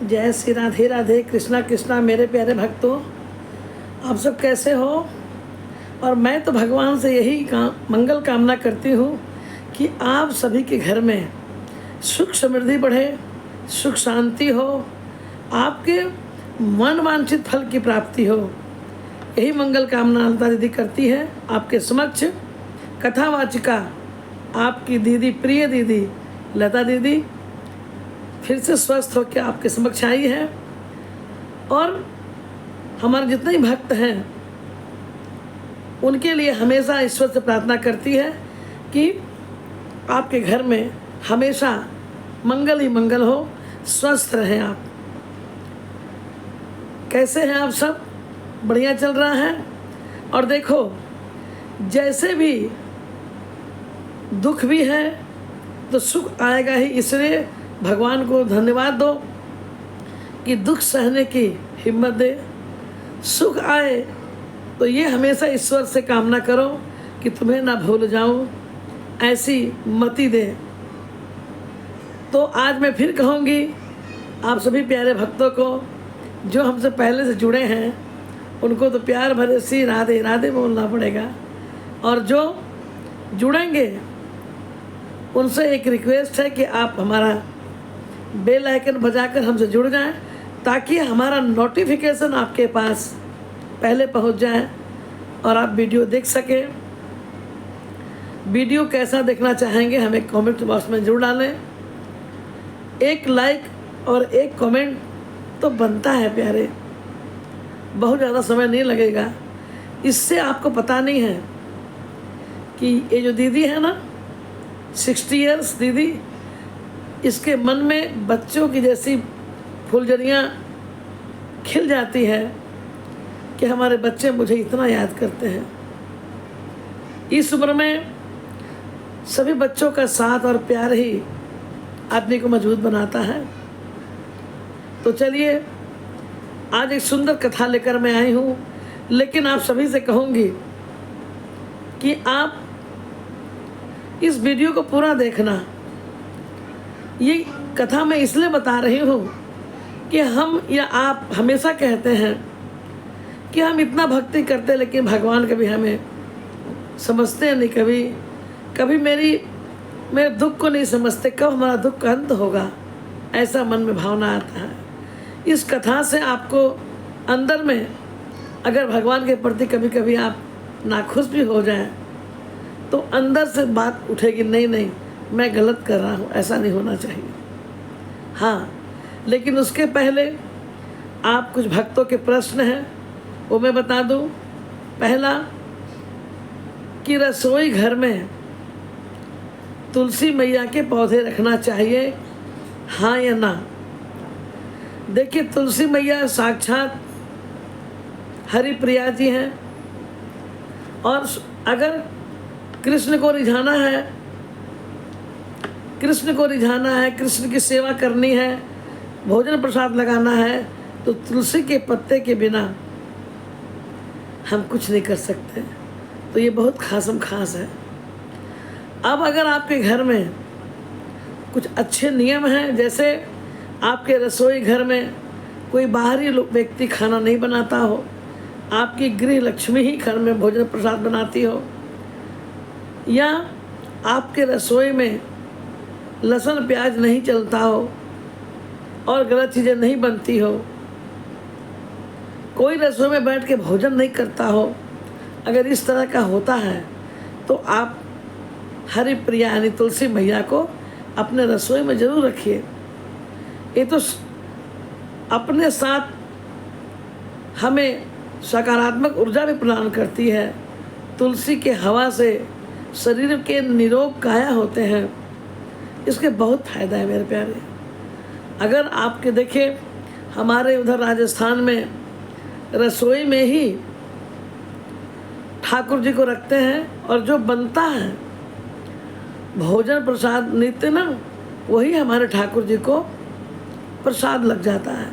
जय श्री राधे राधे, कृष्णा कृष्णा। मेरे प्यारे भक्तों, आप सब कैसे हो? और मैं तो भगवान से यही मंगल कामना करती हूँ कि आप सभी के घर में सुख समृद्धि बढ़े, सुख शांति हो, आपके मन वांछित फल की प्राप्ति हो। यही मंगल कामना लता दीदी करती है। आपके समक्ष कथावाचिका आपकी दीदी, प्रिय दीदी लता दीदी फिर से स्वस्थ होकर आपके समक्ष आई है। और हमारे जितने ही भक्त हैं उनके लिए हमेशा ईश्वर से प्रार्थना करती है कि आपके घर में हमेशा मंगल ही मंगल हो, स्वस्थ रहें आप। कैसे हैं आप सब? बढ़िया चल रहा है। और देखो, जैसे भी दुख भी है तो सुख आएगा ही, इसलिए भगवान को धन्यवाद दो कि दुख सहने की हिम्मत दे। सुख आए तो ये हमेशा ईश्वर से कामना करो कि तुम्हें ना भूल जाऊं, ऐसी मति दे। तो आज मैं फिर कहूँगी आप सभी प्यारे भक्तों को, जो हमसे पहले से जुड़े हैं उनको तो प्यार भरे सी राधे राधे बोलना पड़ेगा, और जो जुड़ेंगे उनसे एक रिक्वेस्ट है कि आप हमारा बेल आइकन बजाकर हमसे जुड़ जाएं, ताकि हमारा नोटिफिकेशन आपके पास पहले पहुंच जाए और आप वीडियो देख सकें। वीडियो कैसा देखना चाहेंगे हमें कमेंट बॉक्स में जरूर डालें। एक लाइक और एक कमेंट तो बनता है प्यारे, बहुत ज़्यादा समय नहीं लगेगा। इससे आपको पता नहीं है कि ये जो दीदी है ना, 60 इयर्स दीदी, इसके मन में बच्चों की जैसी फुलझड़ियाँ खिल जाती है कि हमारे बच्चे मुझे इतना याद करते हैं। इस उम्र में सभी बच्चों का साथ और प्यार ही आदमी को मजबूत बनाता है। तो चलिए, आज एक सुंदर कथा लेकर मैं आई हूँ, लेकिन आप सभी से कहूँगी कि आप इस वीडियो को पूरा देखना। ये कथा मैं इसलिए बता रही हूँ कि हम या आप हमेशा कहते हैं कि हम इतना भक्ति करते हैं, लेकिन भगवान कभी हमें समझते नहीं। कभी मेरे दुख को नहीं समझते, कब हमारा दुख का अंत होगा, ऐसा मन में भावना आता है। इस कथा से आपको अंदर में, अगर भगवान के प्रति कभी कभी आप नाखुश भी हो जाएं, तो अंदर से बात उठेगी, नहीं मैं गलत कर रहा हूँ, ऐसा नहीं होना चाहिए। हाँ, लेकिन उसके पहले आप कुछ भक्तों के प्रश्न हैं वो मैं बता दूँ। पहला, कि रसोई घर में तुलसी मैया के पौधे रखना चाहिए, हाँ या ना? देखिए, तुलसी मैया साक्षात हरिप्रिया जी हैं, और अगर कृष्ण को रिझाना है, कृष्ण की सेवा करनी है, भोजन प्रसाद लगाना है, तो तुलसी के पत्ते के बिना हम कुछ नहीं कर सकते। तो ये बहुत खास है। अब अगर आपके घर में कुछ अच्छे नियम हैं, जैसे आपके रसोई घर में कोई बाहरी व्यक्ति खाना नहीं बनाता हो, आपकी गृह लक्ष्मी ही घर में भोजन प्रसाद बनाती हो, या आपके रसोई में लहसुन प्याज नहीं चलता हो और गलत चीज़ें नहीं बनती हो, कोई रसोई में बैठ के भोजन नहीं करता हो, अगर इस तरह का होता है तो आप हरिप्रिया यानी तुलसी मैया को अपने रसोई में ज़रूर रखिए। ये तो अपने साथ हमें सकारात्मक ऊर्जा भी प्रदान करती है। तुलसी के हवा से शरीर के निरोग काया होते हैं, इसके बहुत फ़ायदा है मेरे प्यारे। अगर आपके देखें, हमारे उधर राजस्थान में रसोई में ही ठाकुर जी को रखते हैं, और जो बनता है भोजन प्रसाद नित्य ना, वही हमारे ठाकुर जी को प्रसाद लग जाता है,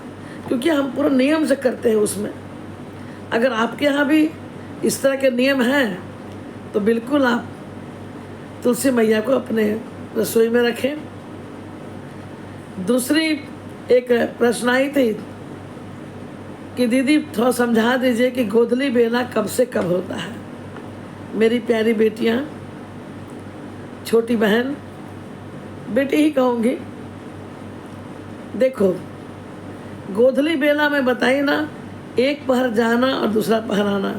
क्योंकि हम पूरा नियम से करते हैं उसमें। अगर आपके यहाँ भी इस तरह के नियम हैं तो बिल्कुल आप तुलसी मैया को अपने रसोई में रखें। दूसरी एक प्रश्न आई थी कि दीदी थोड़ा समझा दीजिए कि गोधली बेला कब से कब होता है। मेरी प्यारी बेटियां, छोटी बहन, बेटी ही कहूँगी, देखो गोधली बेला में बताई ना, एक पहर जाना और दूसरा पहर आना।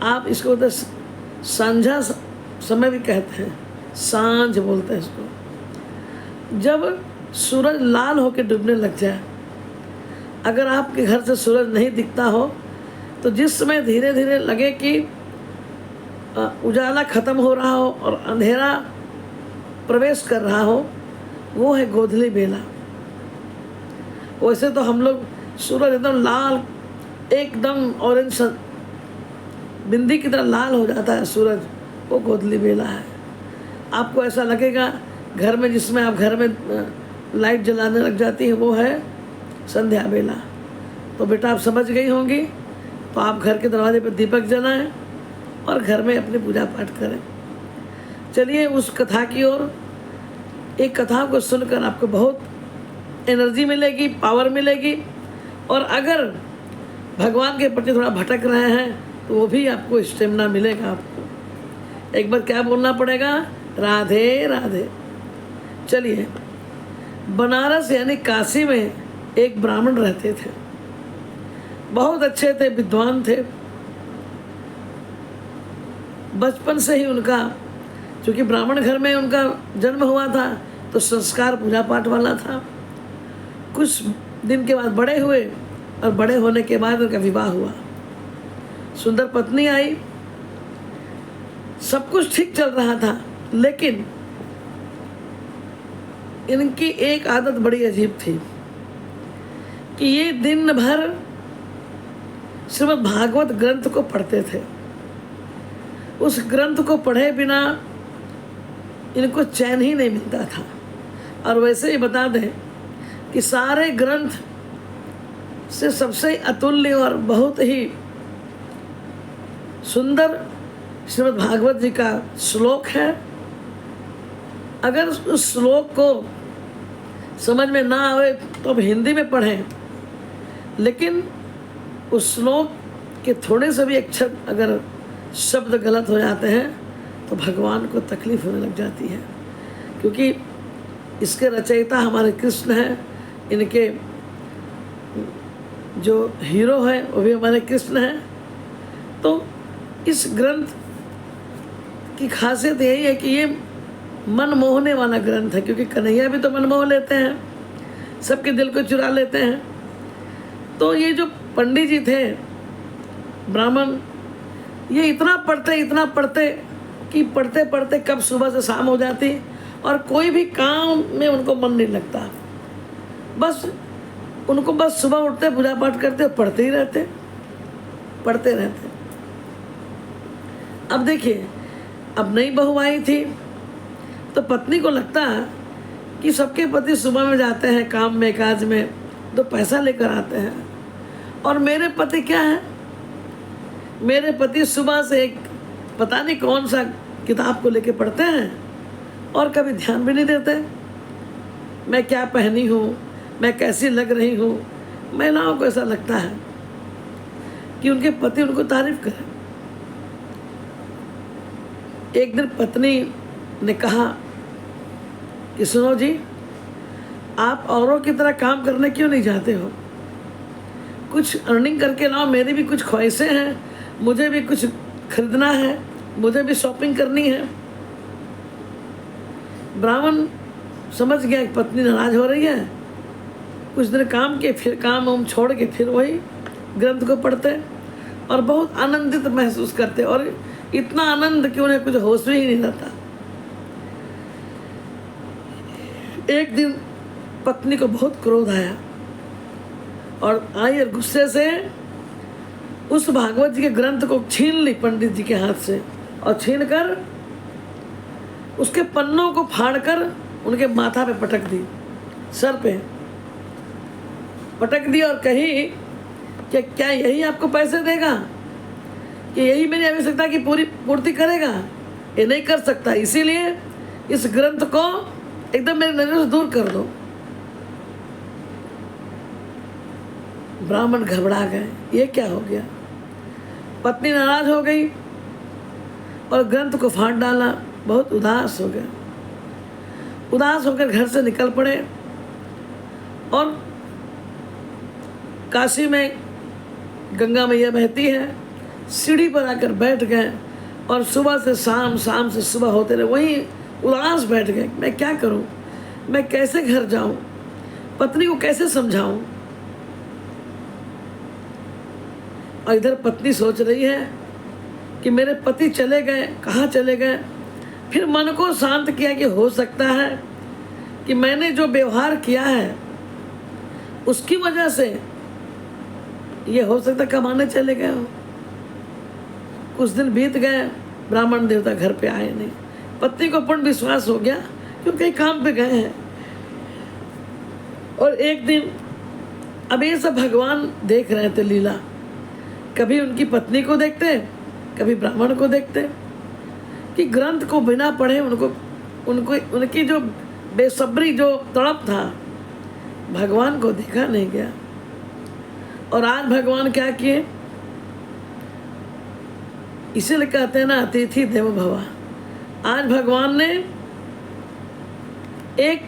आप इसको तो सांझा समय भी कहते हैं, सांझ बोलते हैं इसको। जब सूरज लाल होकर डूबने लग जाए, अगर आपके घर से सूरज नहीं दिखता हो तो जिस समय धीरे धीरे लगे कि उजाला ख़त्म हो रहा हो और अंधेरा प्रवेश कर रहा हो, वो है गोधली बेला। वैसे तो हम लोग सूरज एकदम लाल, एकदम ऑरेंज बिंदी की तरह लाल हो जाता है सूरज, वो गोधली बेला है। आपको ऐसा लगेगा घर में, जिसमें आप घर में लाइट जलाने लग जाती है, वो है संध्या बेला। तो बेटा आप समझ गई होंगी, तो आप घर के दरवाजे पर दीपक जलाएं और घर में अपनी पूजा पाठ करें। चलिए उस कथा की ओर। एक कथा को सुनकर आपको बहुत एनर्जी मिलेगी, पावर मिलेगी, और अगर भगवान के प्रति थोड़ा भटक रहे हैं तो वो भी आपको स्टेमिना मिलेगा। आपको एक बार क्या बोलना पड़ेगा? राधे राधे। चलिए, बनारस यानी काशी में एक ब्राह्मण रहते थे, बहुत अच्छे थे, विद्वान थे। बचपन से ही उनका, क्योंकि ब्राह्मण घर में उनका जन्म हुआ था, तो संस्कार पूजा पाठ वाला था। कुछ दिन के बाद बड़े हुए और बड़े होने के बाद उनका विवाह हुआ। सुंदर पत्नी आई, सब कुछ ठीक चल रहा था, लेकिन इनकी एक आदत बड़ी अजीब थी कि ये दिन भर श्रीमद् भागवत ग्रंथ को पढ़ते थे। उस ग्रंथ को पढ़े बिना इनको चैन ही नहीं मिलता था। और वैसे ही बता दें कि सारे ग्रंथ से सबसे अतुल्य और बहुत ही सुंदर श्रीमद् भागवत जी का श्लोक है। अगर उस श्लोक को समझ में ना आए तो अब हिंदी में पढ़ें, लेकिन उस श्लोक के थोड़े से भी अक्षर अगर शब्द गलत हो जाते हैं तो भगवान को तकलीफ होने लग जाती है, क्योंकि इसके रचयिता हमारे कृष्ण हैं। इनके जो हीरो हैं वो भी हमारे कृष्ण हैं। तो इस ग्रंथ की खासियत यही है कि ये मन मोहने वाला ग्रंथ है, क्योंकि कन्हैया भी तो मन मोह लेते हैं, सबके दिल को चुरा लेते हैं। तो ये जो पंडित जी थे ब्राह्मण, ये इतना पढ़ते कि पढ़ते पढ़ते कब सुबह से शाम हो जाती और कोई भी काम में उनको मन नहीं लगता। उनको बस सुबह उठते, पूजा पाठ करते और पढ़ते रहते। अब देखिए, अब नई बहू आई थी तो पत्नी को लगता है कि सबके पति सुबह में जाते हैं काम में, काज में, तो पैसा लेकर आते हैं, और मेरे पति क्या है, मेरे पति सुबह से एक पता नहीं कौन सा किताब को लेके पढ़ते हैं और कभी ध्यान भी नहीं देते मैं क्या पहनी हूँ, मैं कैसी लग रही हूँ। महिलाओं को ऐसा लगता है कि उनके पति उनको तारीफ करें। एक दिन पत्नी ने कहा कि सुनो जी, आप औरों की तरह काम करने क्यों नहीं जाते हो? कुछ अर्निंग करके लाओ, मेरी भी कुछ ख्वाहिशें हैं, मुझे भी कुछ खरीदना है, मुझे भी शॉपिंग करनी है। ब्राह्मण समझ गया कि पत्नी नाराज हो रही है। कुछ दिन काम के, फिर काम छोड़ के फिर वही ग्रंथ को पढ़ते और बहुत आनंदित महसूस करते, और इतना आनंद कि उन्हें कुछ होश ही नहीं रहता। एक दिन पत्नी को बहुत क्रोध आया और गुस्से से उस भागवत जी के ग्रंथ को छीन ली पंडित जी के हाथ से, और छीन कर उसके पन्नों को फाड़कर उनके माथा पे पटक दी, सर पे पटक दी और कही कि क्या यही आपको पैसे देगा, कि यही मेरी आवश्यकता की पूर्ति करेगा? ये नहीं कर सकता, इसीलिए इस ग्रंथ को एकदम मेरी नजर से दूर कर दो। ब्राह्मण घबरा गए, ये क्या हो गया। पत्नी नाराज हो गई और ग्रंथ को फाड़ डाला, बहुत उदास हो गए। उदास होकर घर से निकल पड़े और काशी में गंगा मैया बहती है, सीढ़ी पर आकर बैठ गए और सुबह से शाम, शाम से सुबह होते रहे, वहीं उदास बैठ गए। मैं क्या करूं, मैं कैसे घर जाऊं, पत्नी को कैसे समझाऊं। और इधर पत्नी सोच रही है कि मेरे पति चले गए, कहाँ चले गए। फिर मन को शांत किया कि हो सकता है कि मैंने जो व्यवहार किया है उसकी वजह से ये हो सकता कमाने चले गए हो। कुछ दिन बीत गए, ब्राह्मण देवता घर पे आए नहीं। पत्नी को पूर्ण विश्वास हो गया क्योंकि कहीं काम पे गए हैं। और एक दिन, अब ये सब भगवान देख रहे थे लीला, कभी उनकी पत्नी को देखते, कभी ब्राह्मण को देखते कि ग्रंथ को बिना पढ़े उनकी जो बेसब्री, जो तड़प था, भगवान को देखा नहीं गया। और आज भगवान क्या किए, इसीलिए कहते हैं ना, अतिथि देवो भव। आज भगवान ने एक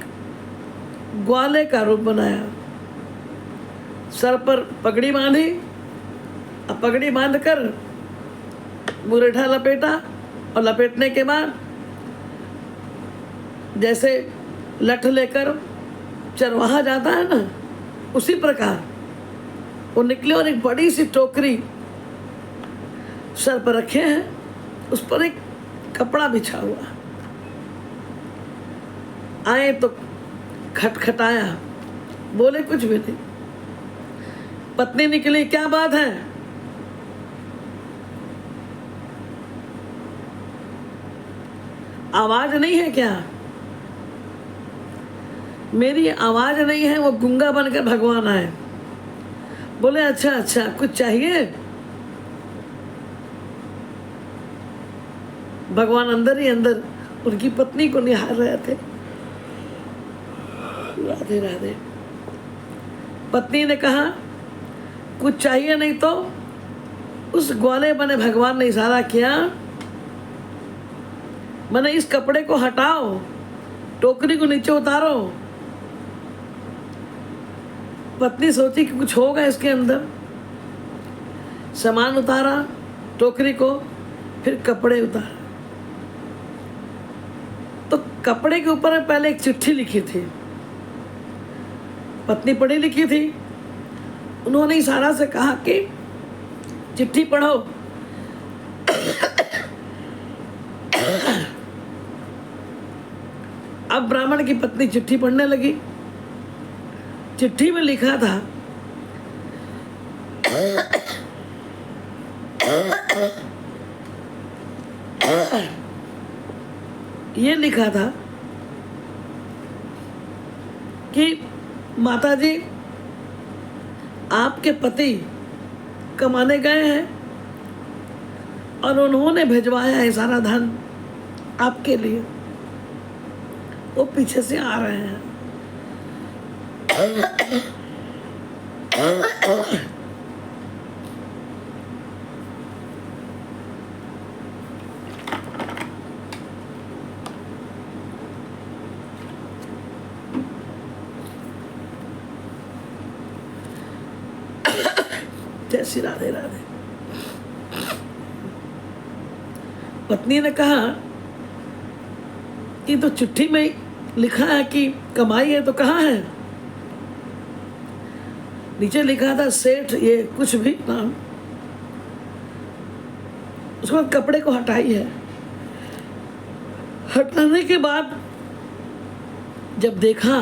ग्वाले का रूप बनाया, सर पर पगड़ी बांधी, अब पगड़ी बांधकर मुरेठा लपेटा और लपेटने के बाद जैसे लठ लेकर चरवाहा जाता है ना, उसी प्रकार वो निकले और एक बड़ी सी टोकरी सर पर रखे हैं, उस पर एक कपड़ा बिछा हुआ। आए तो खटखटाया, बोले कुछ भी नहीं। पत्नी निकली, क्या बात है। आवाज नहीं है क्या। मेरी आवाज नहीं है, वो गूंगा बनकर भगवान आए। बोले अच्छा अच्छा, कुछ चाहिए। भगवान अंदर ही अंदर उनकी पत्नी को निहार रहे थे। राधे राधे। पत्नी ने कहा कुछ चाहिए, नहीं तो उस ग्वाले बने भगवान ने इशारा किया, मैंने इस कपड़े को हटाओ, टोकरी को नीचे उतारो। पत्नी सोची कि कुछ होगा इसके अंदर। सामान उतारा, टोकरी को, फिर कपड़े उतारे। तो कपड़े के ऊपर पहले एक चिट्ठी लिखी थी। पत्नी पढ़ी लिखी थी। उन्होंने इशारा से कहा कि चिट्ठी पढ़ो। अब ब्राह्मण की पत्नी चिट्ठी पढ़ने लगी। चिट्ठी में लिखा था, ये लिखा था कि माताजी, आपके पति कमाने गए हैं और उन्होंने भिजवाया है सारा धन आपके लिए। वो पीछे से आ रहे हैं। जय श्री राधे राधे। पत्नी ने कहा कि तो चिट्ठी में लिखा है कि कमाई है, तो कहाँ है। नीचे लिखा था सेठ, ये कुछ भी नाम। उसके बाद कपड़े को हटाई है। हटाने के बाद जब देखा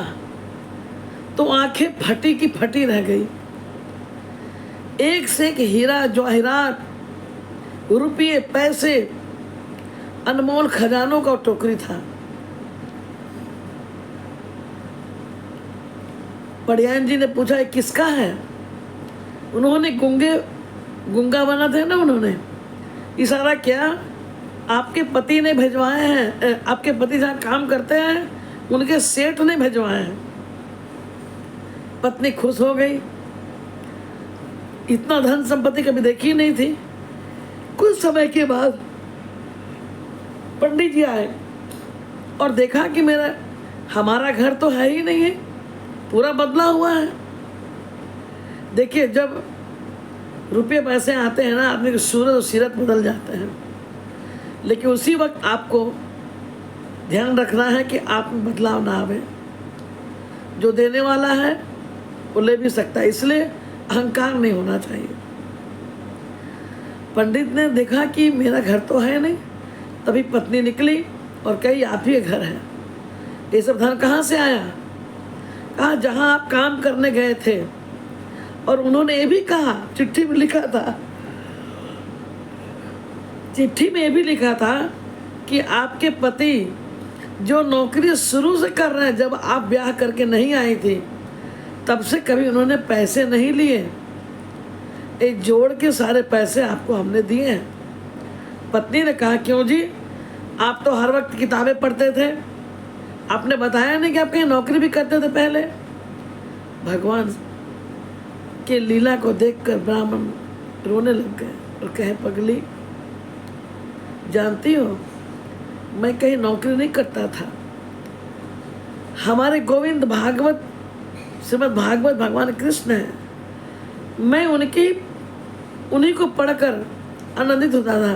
तो आंखें फटी की फटी रह गई। एक से एक हीरा जवाहरात, रुपये, पैसे, अनमोल खजानों का टोकरी था। पड़ियान जी ने पूछा ये किसका है। उन्होंने गूंगा बना थे ना, उन्होंने इशारा किया, आपके पति ने भिजवाए हैं, आपके पति जहाँ काम करते हैं उनके सेठ ने भिजवाए हैं। पत्नी खुश हो गई इतना धन संपत्ति कभी देखी नहीं थी। कुछ समय के बाद पंडित जी आए और देखा कि हमारा घर तो है ही नहीं है, पूरा बदला हुआ है। देखिए, जब रुपये पैसे आते हैं ना, आदमी की सूरत और सीरत बदल जाते हैं। लेकिन उसी वक्त आपको ध्यान रखना है कि आप में बदलाव ना आवे। जो देने वाला है वो ले भी सकता है, इसलिए अहंकार नहीं होना चाहिए। पंडित ने देखा कि मेरा घर तो है नहीं, तभी पत्नी निकली और कही आप ही घर है। ये सब धन कहाँ से आया? कहा जहाँ आप काम करने गए थे। और उन्होंने ये भी कहा, चिट्ठी में लिखा था, चिट्ठी में ये भी लिखा था कि आपके पति जो नौकरी शुरू से कर रहे हैं, जब आप ब्याह करके नहीं आई थी तब से कभी उन्होंने पैसे नहीं लिए। एक जोड़ के सारे पैसे आपको हमने दिए हैं। पत्नी ने कहा क्यों जी, आप तो हर वक्त किताबें पढ़ते थे, आपने बताया नहीं कि आप कहीं नौकरी भी करते थे पहले। भगवान के लीला को देखकर ब्राह्मण रोने लग गए और कहे पगली, जानती हो मैं कहीं नौकरी नहीं करता था। हमारे गोविंद भागवत, श्रीमद् भागवत भगवान कृष्ण है, मैं उन्हीं को पढ़कर आनंदित होता था।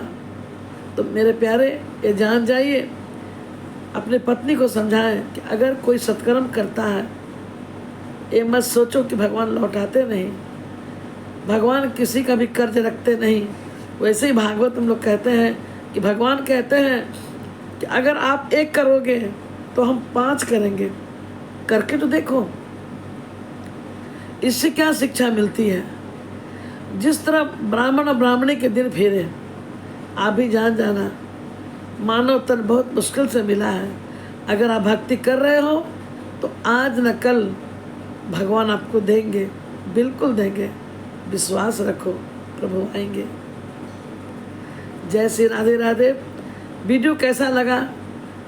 तो मेरे प्यारे, ये जान जाइए, अपने पत्नी को समझाएं कि अगर कोई सत्कर्म करता है, ये मत सोचो कि भगवान लौटाते नहीं, भगवान किसी का भी कर्ज रखते नहीं। वैसे ही भागवत हम लोग कहते हैं कि भगवान कहते हैं कि अगर आप 1 करोगे तो हम 5 करेंगे, करके तो देखो। इससे क्या शिक्षा मिलती है? जिस तरह ब्राह्मण और ब्राह्मणी के दिन फेरे, आप भी जाना मानव तन बहुत मुश्किल से मिला है। अगर आप भक्ति कर रहे हो तो आज न कल भगवान आपको देंगे, बिल्कुल देंगे, विश्वास रखो, प्रभु आएंगे। जय श्री राधे राधे। वीडियो कैसा लगा?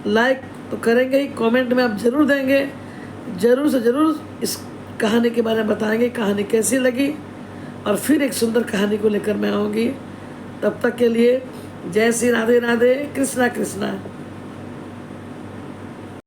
लाइक तो करेंगे ही, कमेंट में आप ज़रूर देंगे, ज़रूर से ज़रूर इस कहानी के बारे में बताएंगे, कहानी कैसी लगी, और फिर एक सुंदर कहानी को लेकर मैं आऊँगी। तब तक के लिए जय श्री राधे राधे। कृष्णा कृष्णा।